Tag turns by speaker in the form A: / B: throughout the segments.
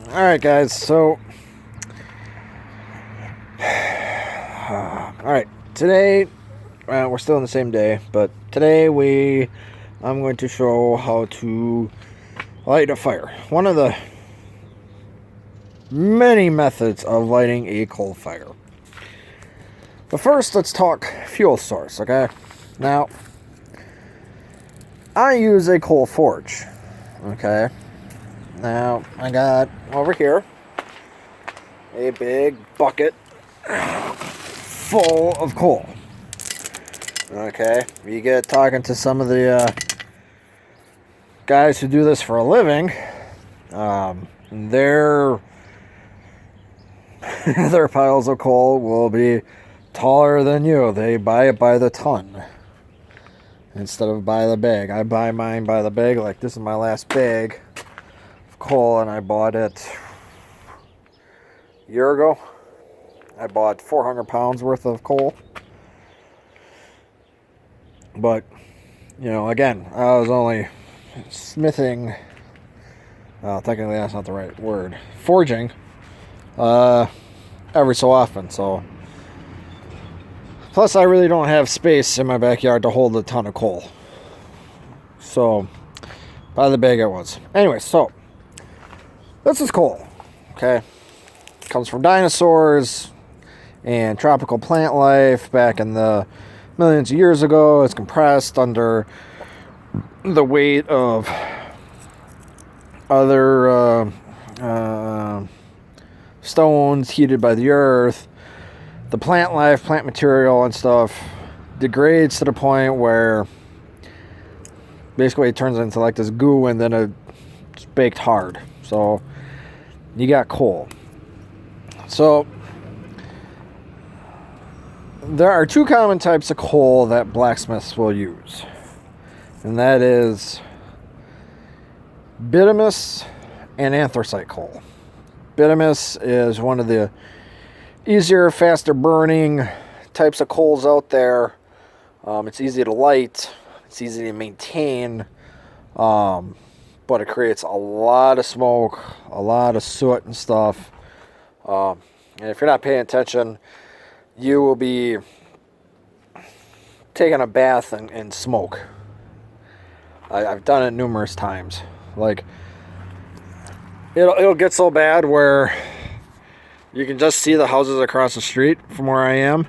A: Alright, guys, so. Alright, today, we're still in the same day, but today I'm going to show how to light a fire. One of the many methods of lighting a coal fire. But first, let's talk fuel source, okay? Now, I use a coal forge, okay? Now, I got over here a big bucket full of coal. Okay, you get talking to some of the guys who do this for a living. Their their piles of coal will be taller than you. They buy it by the ton instead of by the bag. I buy mine by the bag. Like, this is my last bag of coal, and I bought it a year ago. I bought 400 pounds worth of coal. But, again, I was only smithing, technically that's not the right word, forging, every so often, so. Plus, I really don't have space in my backyard to hold a ton of coal. So, by the bag it was. Anyway, so, this is coal, okay? Comes from dinosaurs and tropical plant life back in the millions of years ago. It's compressed under the weight of other stones heated by the earth. The plant life, plant material and stuff degrades to the point where basically it turns into like this goo, and then it's baked hard. So you got coal. So there are two common types of coal that blacksmiths will use, and that is bituminous and anthracite coal. Bituminous is one of the easier, faster burning types of coals out there. It's easy to light, it's easy to maintain, but it creates a lot of smoke, a lot of soot and stuff. And if you're not paying attention, you will be taking a bath in smoke. I've done it numerous times. Like, it'll get so bad where you can just see the houses across the street from where I am.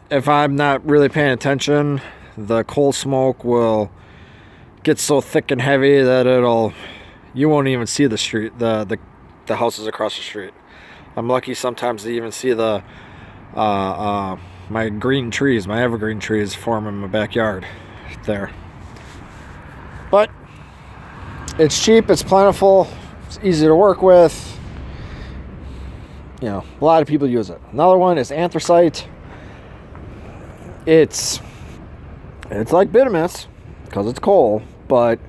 A: If I'm not really paying attention, the coal smoke will get so thick and heavy that you won't even see the street, the houses across the street. I'm lucky sometimes to even see my green trees, my evergreen trees form in my backyard there. But it's cheap, it's plentiful, it's easy to work with. A lot of people use it. Another one is anthracite. It's like bituminous because it's coal, but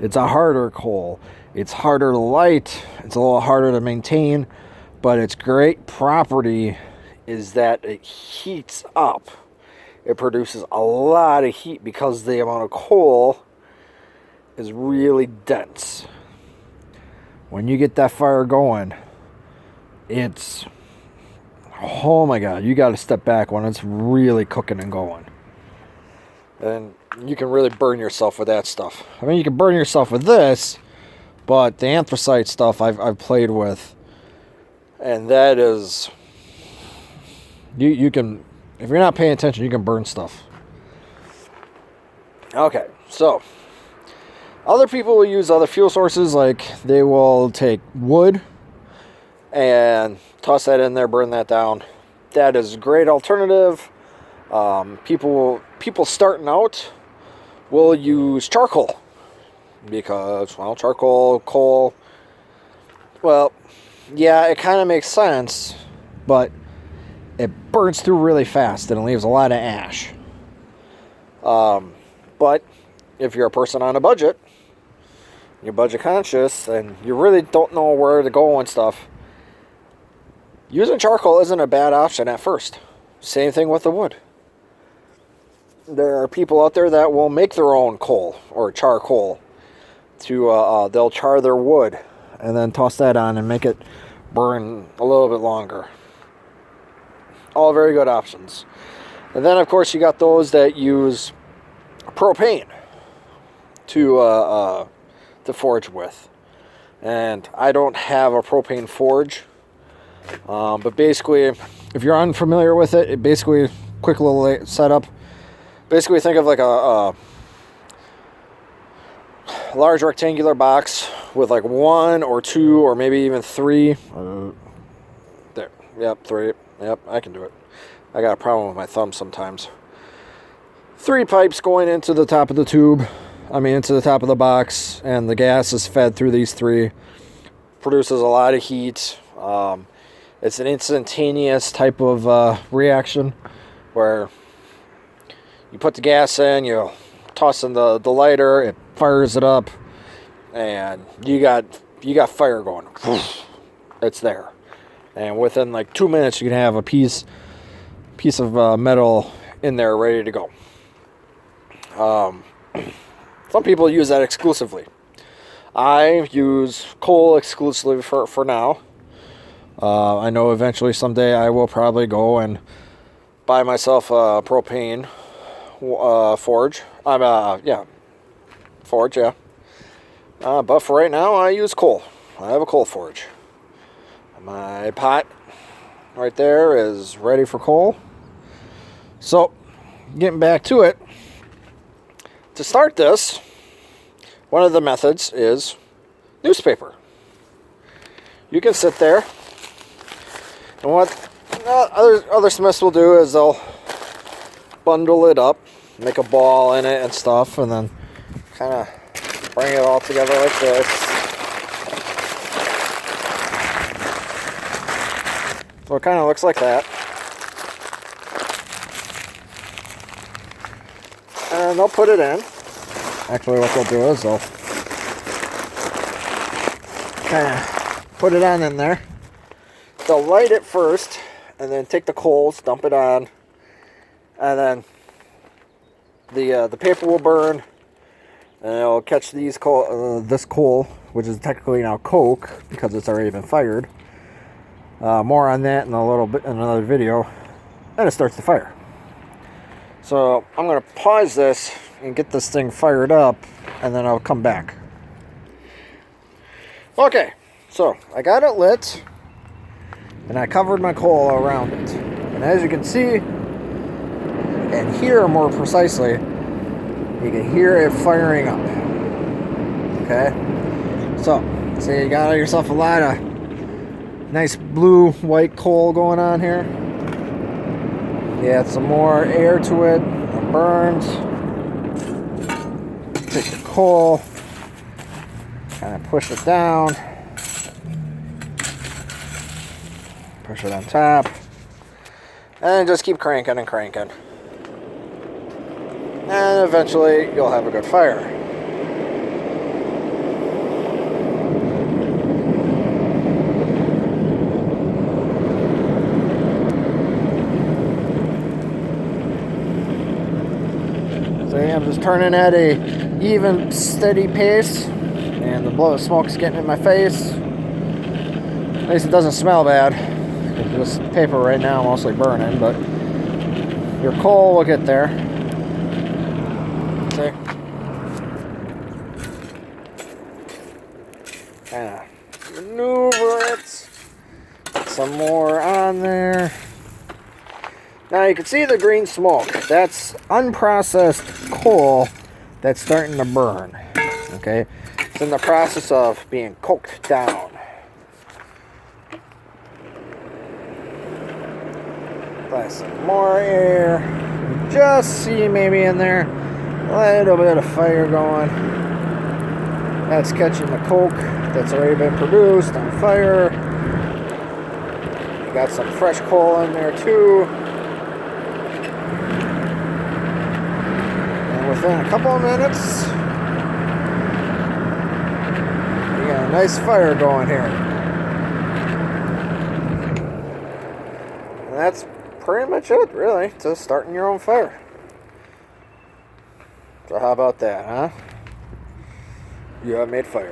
A: it's a harder coal. It's harder to light, it's a little harder to maintain. But its great property is that it heats up. It produces a lot of heat because the amount of coal is really dense. When you get that fire going, oh my God, you got to step back when it's really cooking and going. And you can really burn yourself with that stuff. I mean, you can burn yourself with this, but the anthracite stuff I've played with, and that is, you can, if you're not paying attention, you can burn stuff. Okay, so other people will use other fuel sources, like they will take wood and toss that in there, burn that down. That is a great alternative. People starting out will use charcoal because, charcoal, coal, yeah, it kind of makes sense, but it burns through really fast and it leaves a lot of ash. But if you're a person on a budget, you're budget conscious, and you really don't know where to go and stuff, using charcoal isn't a bad option at first. Same thing with the wood. There are people out there that will make their own coal or charcoal. They'll char their wood and then toss that on and make it burn a little bit longer. All very good options. And then, of course, you got those that use propane to forge with. And I don't have a propane forge, but basically, if you're unfamiliar with it, it basically, quick little setup. Basically, think of like a large rectangular box with like 1 or 2 or maybe even 3. There, yep, 3. Yep, I can do it. I got a problem with my thumb sometimes. 3 pipes going into the top of the tube. Into the top of the box, and the gas is fed through these 3. Produces a lot of heat. It's an instantaneous type of reaction where you put the gas in, you toss in the lighter, it fires it up, and you got fire going. It's there, and within like 2 minutes, you can have a piece of metal in there ready to go. Some people use that exclusively. I use coal exclusively for now. I know eventually someday I will probably go and buy myself a propane forge. Forge, yeah. But for right now, I use coal. I have a coal forge. My pot right there is ready for coal. So, getting back to it. To start this, one of the methods is newspaper. You can sit there, and what other smiths will do is they'll bundle it up, make a ball in it and stuff, and then kind of bring it all together like this. So it kind of looks like that. And they'll put it in. Actually, what they'll do is they'll kind of put it on in there. They'll light it first, and then take the coals, dump it on, and then the paper will burn, and it'll catch this coal, which is technically now coke because it's already been fired. More on that in a little bit in another video. Then it starts the fire. So I'm going to pause this and get this thing fired up, and then I'll come back. Okay, so I got it lit, and I covered my coal around it. And as you can see, and hear more precisely, you can hear it firing up. Okay, so you got yourself a lot of nice blue-white coal going on here. You add some more air to it, it burns. Take the coal, kind of push it down, push it on top, and just keep cranking and cranking. And eventually you'll have a good fire. I'm just turning at a even, steady pace, and the smoke's getting in my face. At least it doesn't smell bad. This paper right now mostly burning, but your coal will get there. See? Kind of maneuver it. Put some more on there. Now you can see the green smoke. That's unprocessed coal that's starting to burn. Okay? It's in the process of being cooked down. Apply some more air. Just see maybe in there a little bit of fire going. That's catching the coke that's already been produced on fire. You got some fresh coal in there too. Within a couple of minutes, we got a nice fire going here. And that's pretty much it, really, to starting your own fire. So how about that, huh? You have made fire.